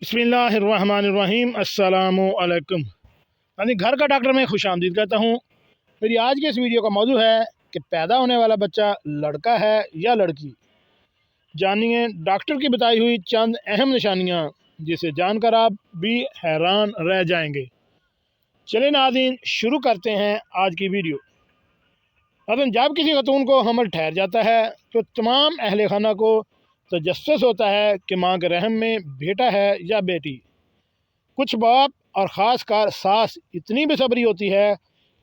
बिस्मिल्लाहिर्रहमानिर्रहीम अस्सलामुअलैकुम। यानी घर का डॉक्टर में खुश आमदीद कहता हूँ। मेरी आज के इस वीडियो का मौजू है कि पैदा होने वाला बच्चा लड़का है या लड़की। जानिए डॉक्टर की बताई हुई चंद अहम निशानियाँ जिसे जानकर आप भी हैरान रह जाएंगे। चलिए नाज़रीन शुरू करते हैं आज की वीडियो। नाज़रीन जब किसी खतून को हमल ठहर जाता है तो तमाम अहले खाना को तजस्सुस होता है कि माँ के रहम में बेटा है या बेटी। कुछ बाप और ख़ास कर सास इतनी बेसब्री होती है,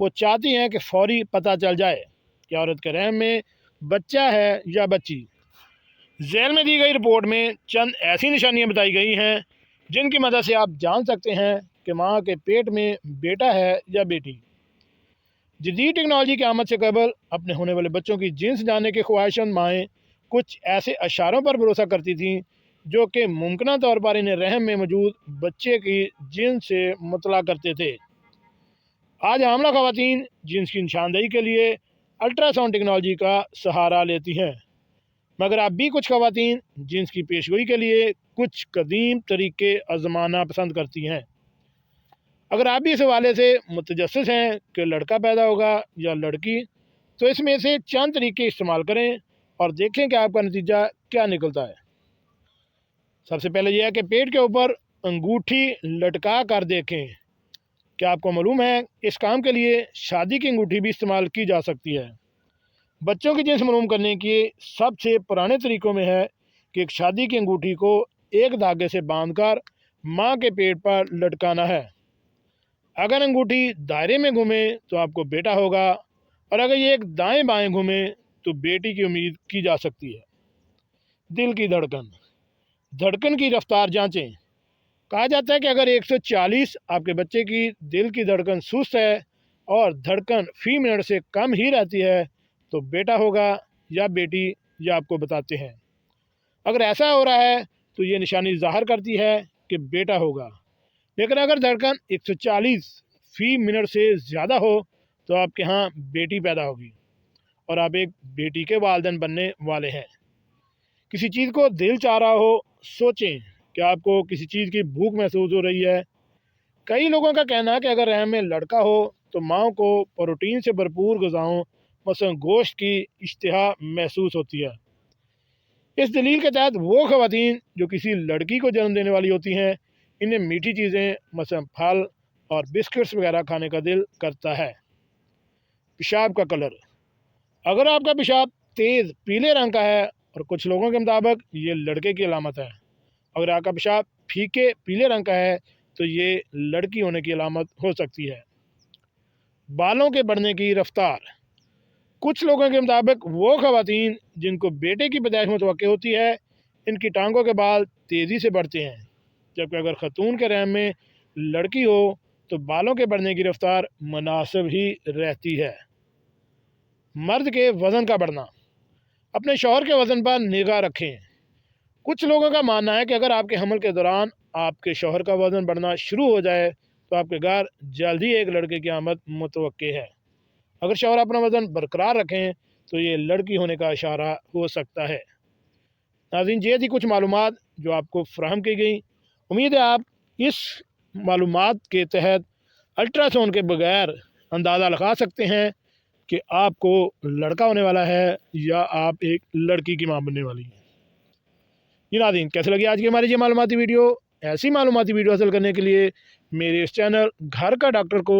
वो चाहती हैं कि फौरी पता चल जाए कि औरत के रहम में बच्चा है या बच्ची। झैल में दी गई रिपोर्ट में चंद ऐसी निशानियां बताई गई हैं जिनकी मदद से आप जान सकते हैं कि माँ के पेट में बेटा है या बेटी। जदीद टेक्नोलॉजी की आमद से कबल अपने होने वाले बच्चों की जिन्स जानने की ख्वाहिशमंद माएँ कुछ ऐसे अशारों पर भरोसा करती थीं जो कि मुमकिन तौर पर इन्हें रहम में मौजूद बच्चे की जिन्स से मुतला करते थे। आज हामला ख़वातीन जिन्स की निशानदेही के लिए अल्ट्रासाउंड टेक्नोलॉजी का सहारा लेती हैं, मगर अब भी कुछ ख़वातीन जिन्स की पेशगोई के लिए कुछ कदीम तरीके आजमाना पसंद करती हैं। अगर आप भी इस हवाले से मुतजस्सिस हैं कि लड़का पैदा होगा या लड़की, तो इसमें से चंद तरीके इस्तेमाल करें और देखें कि आपका नतीजा क्या निकलता है। सबसे पहले यह है कि पेट के ऊपर अंगूठी लटका कर देखें। क्या आपको मालूम है इस काम के लिए शादी की अंगूठी भी इस्तेमाल की जा सकती है। बच्चों की जिन्स मालूम करने के सबसे पुराने तरीक़ों में है कि एक शादी की अंगूठी को एक धागे से बांधकर माँ के पेट पर लटकाना है। अगर अंगूठी दायरे में घूमे तो आपको बेटा होगा, और अगर ये एक दाएं बाएं घूमे तो बेटी की उम्मीद की जा सकती है। दिल की धड़कन, धड़कन की रफ्तार जांचें। कहा जाता है कि अगर 140 आपके बच्चे की दिल की धड़कन सुस्त है और धड़कन फी मिनट से कम ही रहती है तो बेटा होगा या बेटी, या आपको बताते हैं। अगर ऐसा हो रहा है तो ये निशानी ज़ाहिर करती है कि बेटा होगा। लेकिन अगर धड़कन 140 फी मिनट से ज़्यादा हो तो आपके यहाँ बेटी पैदा होगी और आप एक बेटी के वालिदैन बनने वाले हैं। किसी चीज़ को दिल चाह रहा हो, सोचें कि आपको किसी चीज़ की भूख महसूस हो रही है। कई लोगों का कहना है कि अगर रहम में लड़का हो तो माँ को प्रोटीन से भरपूर ग़िज़ाओं मसलन गोश्त की इश्तिहा महसूस होती है। इस दलील के तहत वो ख़वातीन जो किसी लड़की को जन्म देने वाली होती हैं, इन्हें मीठी चीज़ें मसलन फल और बिस्किट्स वगैरह खाने का दिल करता है। पेशाब का कलर, अगर आपका पेशाब तेज़ पीले रंग का है और कुछ लोगों के मुताबिक ये लड़के की अलामत है। अगर आपका पेशाब फीके पीले रंग का है तो ये लड़की होने की अलामत हो सकती है। बालों के बढ़ने की रफ्तार, कुछ लोगों के मुताबिक वो ख़वातीन जिनको बेटे की पैदाइश मुतवक्के होती है, इनकी टांगों के बाल तेज़ी से बढ़ते हैं, जबकि अगर खतून के रहम में लड़की हो तो बालों के बढ़ने की रफ्तार मुनासिब ही रहती है। मर्द के वज़न का बढ़ना, अपने शौहर के वज़न पर निगाह रखें। कुछ लोगों का मानना है कि अगर आपके हमल के दौरान आपके शौहर का वज़न बढ़ना शुरू हो जाए तो आपके घर जल्द ही एक लड़के की आमद मुतवक्के है। अगर शौहर अपना वज़न बरकरार रखें तो ये लड़की होने का इशारा हो सकता है। नाज़रीन ये थी कुछ मालूमात जो आपको फ़राहम की गई। उम्मीद है आप इस मालूमात के तहत अल्ट्रासाउंड के बगैर अंदाज़ा लगा सकते हैं कि आपको लड़का होने वाला है या आप एक लड़की की माँ बनने वाली हैं। जी नाज़रीन, कैसे लगी आज की हमारी ये मालूमाती वीडियो? ऐसी मालूमाती वीडियो हासिल करने के लिए मेरे इस चैनल घर का डॉक्टर को